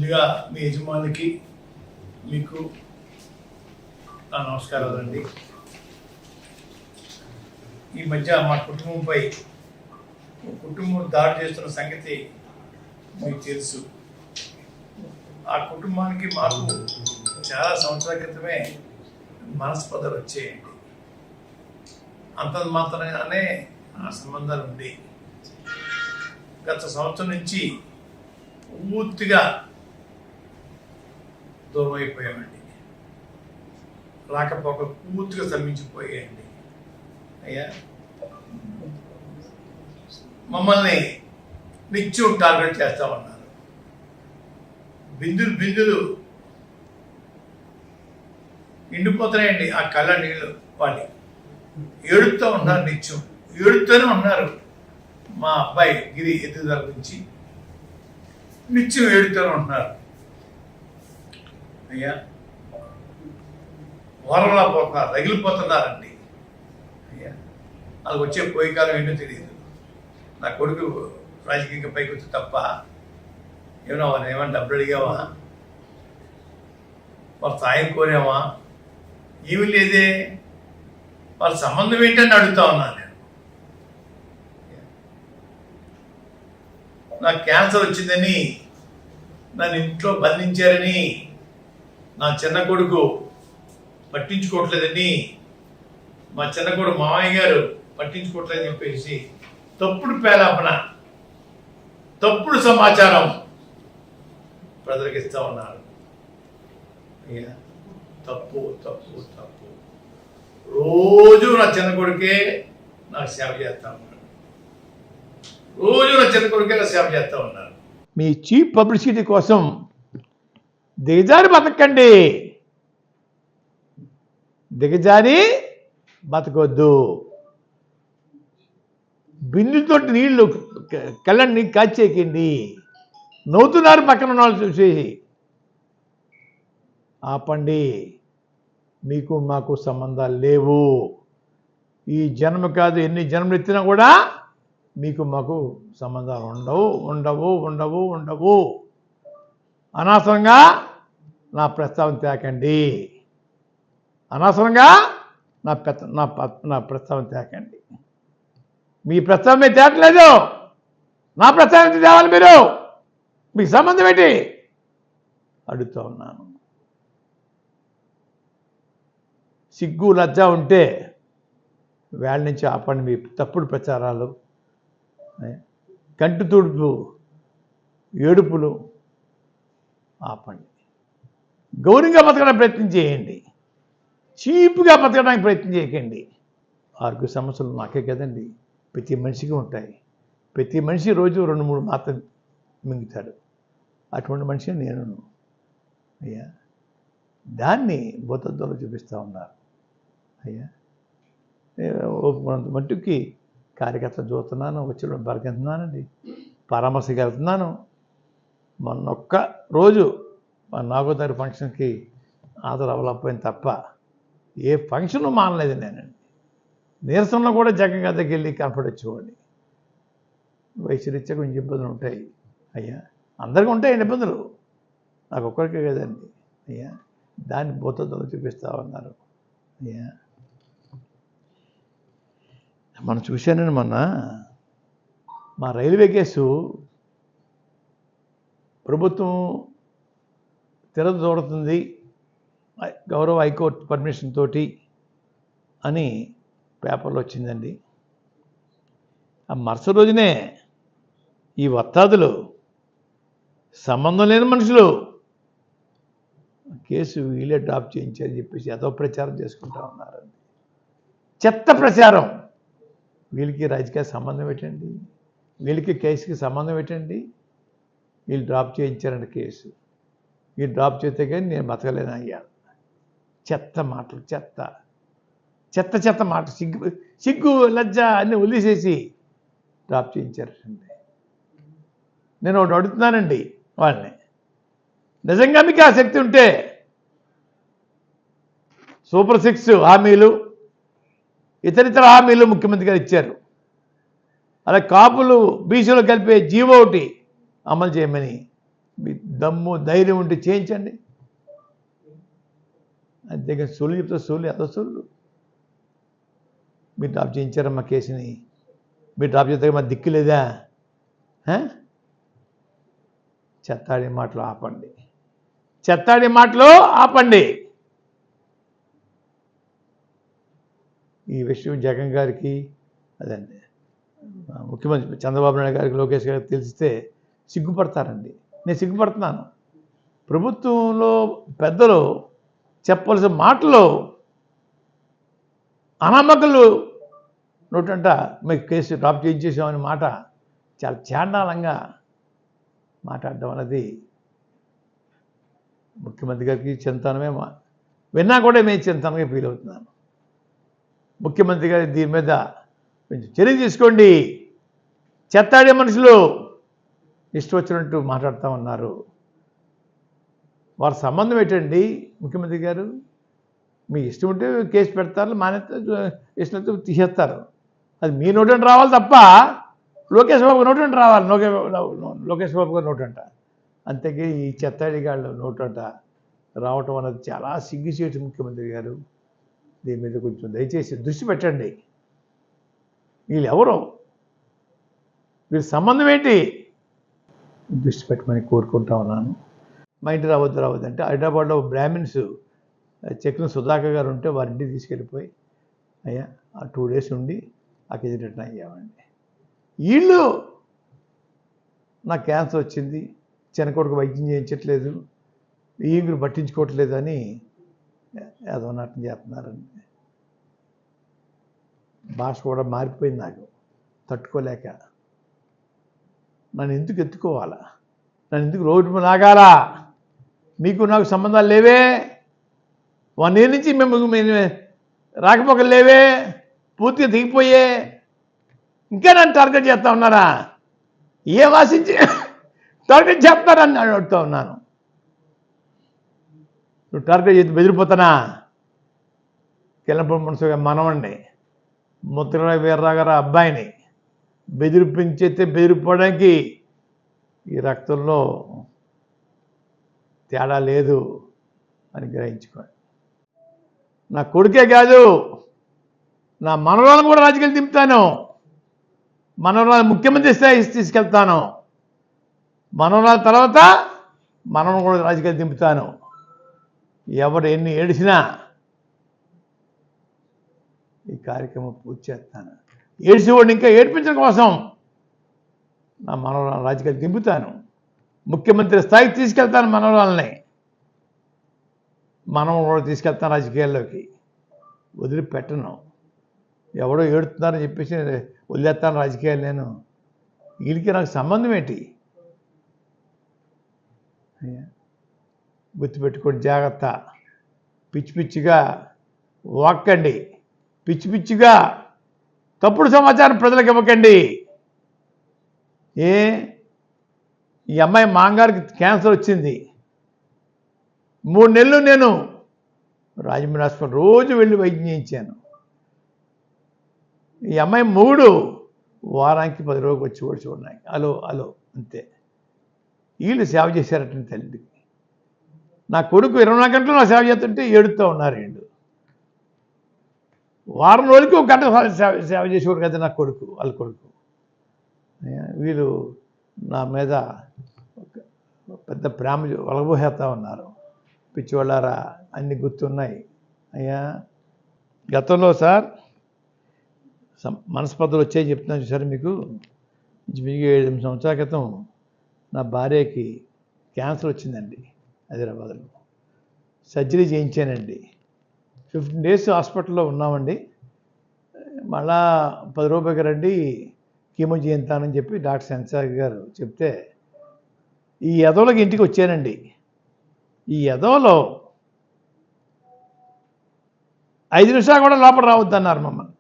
ముందుగా మీ యజమానికి మీకు నా నమస్కారాలండి. ఈ మధ్య మా కుటుంబంపై కుటుంబం దాడి చేస్తున్న సంగతి మీకు తెలుసు. ఆ కుటుంబానికి మాకు చాలా సంవత్సరాల క్రితమే మనస్పర్ధలు వచ్చేయండి. అంత మాత్రంగానే ఆ సంబంధాలు ఉంది. గత సంవత్సరం నుంచి పూర్తిగా దూరం అయిపోయామండి. రాకపోక పూర్తిగా స్తంభించిపోయాయండి. అయ్యా, మమ్మల్ని నిత్యం టార్గెట్ చేస్తామన్నారు. బిందులు ఎండిపోతున్నాయండి ఆ కళ్ళ నీళ్ళు. వాళ్ళు ఏడుస్తూ ఉన్నారు, నిత్యం ఏడుస్తూనే ఉన్నారు. మా అబ్బాయి గిరి ఎదుగుదల గురించి నిత్యం ఏడుతూనే ఉంటున్నారు. అయ్యా, వరలా పోతున్నారు, రగిలిపోతున్నారండి. అయ్యా, వాళ్ళకి వచ్చే పోయే కాలం ఏంటో తెలియదు. నా కొడుకు రాజకీయంగా పైకి వచ్చి తప్ప ఏమన్నా డబ్బులు అడిగావా, వాళ్ళ సాయం కోరామా, ఏమీ లేదే. వాళ్ళ సంబంధం ఏంటని అడుగుతా ఉన్నాను నేను. నాకు క్యాన్సర్ వచ్చిందని నన్ను ఇంట్లో బంధించారని, నా చిన్న కొడుకు పట్టించుకోవట్లేదని, మా చిన్న కొడుకు మామయ్య గారు పట్టించుకోవట్లేదని చెప్పేసి తప్పుడు పేలాపన, తప్పుడు సమాచారం ప్రజలకు ఇస్తా ఉన్నారు. అయ్యా, తప్పు తప్పు తప్పు. రోజు నా చిన్న కొడుకే నాకు సేవ చేస్తా ఉన్నాడు. రోజు నా చిన్న కొడుకే నాకు సేవ చేస్తా ఉన్నారు. మీ చీప్ పబ్లిసిటీ కోసం దిగజారి బతకండి, దిగజారి బతకొద్దు. బిందుతో నీళ్లు కళ్ళని కాచేకండి. నవ్వుతున్నారు పక్కన ఉన్న వాళ్ళు చూసేసి. ఆపండి. మీకు మాకు సంబంధాలు లేవు. ఈ జన్మ కాదు, ఎన్ని జన్మలు ఎత్తినా కూడా మీకు మాకు సంబంధాలు ఉండవు ఉండవు ఉండవు ఉండవు. అనవసరంగా నా ప్రస్తావన తేకండి. అనవసరంగా నా ప్రస్తావన తేకండి. మీ ప్రస్తావన మీరు తేటలేదు, నా ప్రస్తావన తేవాలి. మీరు మీకు సంబంధం ఏంటి అడుగుతూ ఉన్నాను. సిగ్గు లజ్జ ఉంటే వేళ నుంచి ఆపండి మీ తప్పుడు ప్రచారాలు, కంటి తుడుపు ఏడుపులు ఆపండి. గౌరవంగా బతకడానికి ప్రయత్నం చేయండి, చీప్గా బతకడానికి ప్రయత్నం చేయకండి. ఆరోగ్య సమస్యలు నాకే కదండి, ప్రతి మనిషికి ఉంటాయి. ప్రతి మనిషి రోజు 2-3 మాత్రలు మింగుతాడు. అటువంటి మనిషి నేను. అయ్యా, దాన్ని భూతత్వంలో చూపిస్తూ ఉన్నారు. అయ్యా, కొంత మట్టుకి కార్యకర్తలు చూస్తున్నాను, వచ్చి బరకెళ్తున్నానండి, పరామర్శకి వెళ్తున్నాను. మొన్నొక్క రోజు మా 4వ తారీఖు ఫంక్షన్కి హాజరు అవ్వలేకపోయింది తప్ప ఏ ఫంక్షను మానలేదు నేనండి. నీరసంలో కూడా జగన్ దగ్గరికి వెళ్ళి కనపడి వచ్చేవాడిని. వయసు రీత్యా కొంచెం ఇబ్బందులు ఉంటాయి. అయ్యా, అందరికీ ఉంటాయండి ఇబ్బందులు, నాకు ఒక్కరికే కదండి. అయ్యా, దాన్ని భూతత్వంలో చూపిస్తూ ఉన్నారు. అయ్యా, మనం చూశానని మొన్న మా రైల్వే కేసు ప్రభుత్వం తిరగదోడుతుంది గౌరవ హైకోర్టు పర్మిషన్ తోటి అని పేపర్లో వచ్చిందండి. ఆ మరుసటి రోజునే ఈ వత్తాదులు, సంబంధం లేని మనుషులు కేసు వీళ్ళే డ్రాప్ చేయించారని చెప్పేసి ఏదో ప్రచారం చేసుకుంటా ఉన్నారండి. చెత్త ప్రచారం. వీళ్ళకి రాజకీయ సంబంధం ఏంటండి, వీళ్ళకి కేసుకి సంబంధం ఏంటండి? వీళ్ళు డ్రాప్ చేయించారండి కేసు. వీళ్ళు డ్రాప్ చేస్తే కానీ నేను బతకలేను అయ్యా. చెత్త మాటలు, చెత్త చెత్త చెత్త మాటలు. సిగ్గు లజ్జ అన్నీ వదిలేసేసి డ్రాప్ చేయించారండి. నేను ఒకటి అడుగుతున్నానండి వాళ్ళని, నిజంగా మీకు ఆ శక్తి ఉంటే సూపర్ 6 హామీలు, ఇతరితర హామీలు ముఖ్యమంత్రి గారు ఇచ్చారు. అలా కాపులు బీసీలో కలిపే జీవో ఒకటి అమలు చేయమని మీ దమ్ము ధైర్యం ఉంటే చేయించండి. అంతేగాని సొల్లు చెప్తే సొల్లు ఎంత సొల్లు. మీరు డ్రాప్ చేయించారమ్మా కేసుని, మీరు డ్రాప్ చేస్తే మా దిక్కు లేదా? చెత్తాడి మాటలు ఆపండి, చెత్తాడి మాటలు ఆపండి. ఈ విషయం జగన్ గారికి, అదండి ముఖ్యమంత్రి చంద్రబాబు నాయుడు గారికి, లోకేష్ గారికి తెలిస్తే సిగ్గుపడతారండి. నేను సిగ్గుపడుతున్నాను. ప్రభుత్వంలో పెద్దలు చెప్పవలసిన మాటలు అనామకులు నోటంట మీకు కేసు డ్రాప్ చేయించేసామని మాట చాలా చాండాలంగా మాట్లాడడం అనేది ముఖ్యమంత్రి గారికి చింతనమే. విన్నా కూడా మేము చింతనగా ఫీల్ అవుతున్నాను. ముఖ్యమంత్రి గారి దీని మీద కొంచెం చర్య తీసుకోండి. చెత్తాడే మనుషులు ఇష్టం వచ్చినట్టు మాట్లాడుతూ ఉన్నారు. వారి సంబంధం ఏంటండి? ముఖ్యమంత్రి గారు మీ ఇష్టం ఉంటే కేసు పెడతారు, మానేస్తే ఇష్టంతో తీసేస్తారు. అది మీ నోటంట రావాలి తప్ప లోకేష్ బాబు నోటంట రావాలి. లోకేష్ బాబు గారు నోటంట. అంతేకి ఈ చెత్తాడిగాళ్ళు నోటంట రావటం అనేది చాలా సిగ్గుచేటు. ముఖ్యమంత్రి గారు దీని మీద కొంచెం దయచేసి దృష్టి పెట్టండి. వీళ్ళు ఎవరు? వీళ్ళ సంబంధం ఏంటి? దృష్టి పెట్టమని కోరుకుంటా ఉన్నాను. మా ఇంటి రావద్దు అంటే హైదరాబాద్లో బ్రాహ్మిన్స్ చెక్కిన సుధాకర్ గారు ఉంటే వారింటికి తీసుకెళ్ళిపోయి అయ్యా ఆ 2 days ఉండి ఆ కేజీ రిటర్న్ అయ్యామండి. వీళ్ళు నాకు క్యాన్సర్ వచ్చింది, చిన్న కొడుకు వైద్యం చేయించట్లేదు, ఈగురు పట్టించుకోవట్లేదు అని ఏదో నాటం చేస్తున్నారండి. భాష కూడా మారిపోయింది నాకు తట్టుకోలేక. నన్ను ఎందుకు ఎత్తుకోవాలా? నన్ను ఎందుకు రోడ్డు లాగాలా? మీకు నాకు సంబంధాలు లేవే? 1 year నుంచి మేము రాకపోకలు లేవే, పూర్తిగా దిగిపోయే. ఇంకా నన్ను టార్గెట్ చేస్తూ ఉన్నారా? ఏం ఆశించి టార్గెట్ చేస్తారని అడుగుతూ ఉన్నాను. నువ్వు టార్గెట్ చేసి బెదిరిపోతానా? కిల్లపూడి మున్సిపల్ మనవండి, ముద్ర వీర్రాగారు అబ్బాయిని బెదిరిపించేస్తే బెదిరిపోవడానికి ఈ రక్తంలో తేడా లేదు అని గ్రహించుకోండి. నా కొడుకే కాదు, నా మనవరాలను కూడా రాజకీయాలు దింపుతాను. మనవరాలు ముఖ్యమంత్రి స్థాయి తీసుకెళ్తాను. మనవరాల తర్వాత మనవను కూడా రాజకీయాలు దింపుతాను. ఎవరు ఎన్ని ఏడిసినా ఈ కార్యక్రమం పూర్తి చేస్తాను. ఏడిసేవాడిని ఇంకా ఏడిపించడం కోసం నా మనవరాలను రాజకీయాలు దింపుతాను. ముఖ్యమంత్రి స్థాయికి తీసుకెళ్తాను. మనవరాలని కూడా తీసుకెళ్తాను రాజకీయాల్లోకి. వదిలిపెట్టను. ఎవడో ఏడుతున్నారని చెప్పేసి వదిలేస్తాను రాజకీయాలు నేను. వీళ్ళకి నాకు సంబంధం ఏంటి? గుర్తుపెట్టుకోండి, జాగ్రత్త. పిచ్చి పిచ్చిగా వాక్కండి, పిచ్చి పిచ్చిగా తప్పుడు సమాచారం ప్రజలకు ఇవ్వకండి. ఈ అమ్మాయి మాంగారికి క్యాన్సర్ వచ్చింది. 3 నెలలు నేను రాజమండ్రి హాస్పిటల్ రోజు వెళ్ళి వైద్యం చేయించాను. ఈ అమ్మాయి 3 వారానికి 10 రోజులు వచ్చి కూడా చూడడానికి అలో అంతే. వీళ్ళు సేవ చేశారటండి తల్లికి. నా కొడుకు 24 గంటలు నా సేవ చేస్తుంటే ఏడుతూ ఉన్నారు వీళ్ళు. వారం రోజులకి 1 గంట సేవ చేసేవాడు కదా నా కొడుకు, వాళ్ళ కొడుకు. వీళ్ళు నా మీద పెద్ద ప్రేమ వలబోసేస్తూ ఉన్నారు. పిచ్చివాళ్ళారా, అన్నీ గుర్తున్నాయి. అయ్యా గతంలో సార్ మనస్పర్ధలు వచ్చాయి చెప్తున్నాను సార్ మీకు. 7 సంవత్సరాల క్రితం నా భార్యకి క్యాన్సర్ వచ్చిందండి హైదరాబాద్లో. సర్జరీ చేయించానండి. 15 days హాస్పిటల్లో ఉన్నామండి. మళ్ళా 10 రూపాయలకి రండి కీమో చేయించానని చెప్పి డాక్టర్ సెన్సార్ గారు చెప్తే ఈ ఎదవలకి ఇంటికి వచ్చానండి. ఈ ఎదవలో 5 నిమిషాలు కూడా లోపల రావద్దన్నారు మమ్మల్ని.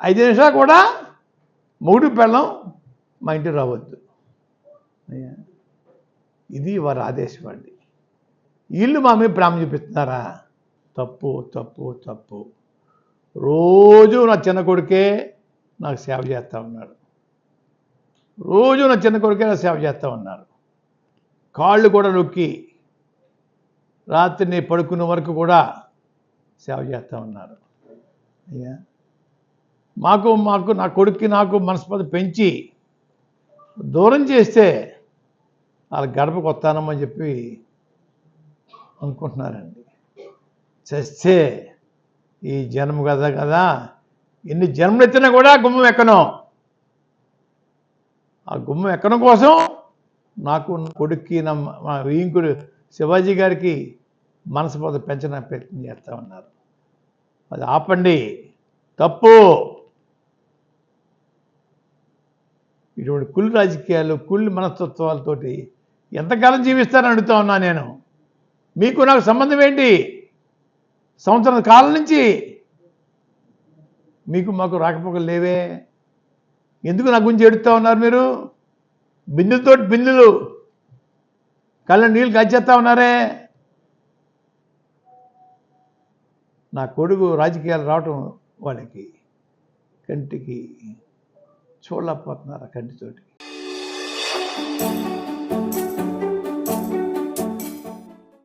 5 నిమిషాలు కూడా మూడు పెళ్ళం మా ఇంటికి రావద్దు. ఇది వారి ఆదేశం అండి. వీళ్ళు మా మీద ప్రేమ చూపిస్తున్నారా? తప్పు తప్పు తప్పు. రోజు నా చిన్న కొడుకే నాకు సేవ చేస్తూ ఉన్నాడు. రోజు నా చిన్న కొడుకే నాకు సేవ చేస్తూ ఉన్నారు. కాళ్ళు కూడా నొక్కి రాత్రి నేను పడుకునే వరకు కూడా సేవ చేస్తూ ఉన్నారు. అయ్యా మాకు నా కొడుక్కి నాకు మనస్పతి పెంచి దూరం చేస్తే వాళ్ళ గడపకు వస్తానమని చెప్పి అనుకుంటున్నారండి. చేస్తే ఈ జన్మ కదా ఎన్ని జన్మలు ఎత్తినా కూడా గుమ్మం ఎక్కను. ఆ గుమ్మం ఎక్కడం కోసం నాకు కొడుక్కి మా వీంకుడు శివాజీ గారికి మనస్పతి పెంచడానికి ప్రయత్నం చేస్తూ ఉన్నారు. అది ఆపండి, తప్పు. ఇటువంటి కుళ్ళు రాజకీయాలు, కుళ్ళు మనస్తత్వాలతోటి ఎంతకాలం జీవిస్తారని అడుగుతా ఉన్నా నేను. మీకు నాకు సంబంధం ఏంటి? సంవత్సరం కాలం నుంచి మీకు మాకు రాకపోకలు లేవే. ఎందుకు నా గురించి ఎడుతూ ఉన్నారు మీరు? బిందులు కళ్ళ నీళ్ళు గచ్చేస్తా ఉన్నారే. నా కొడుకు రాజకీయాలు రావటం వాళ్ళకి కంటికి చూడలేకపోతున్నారు కంటితోటి.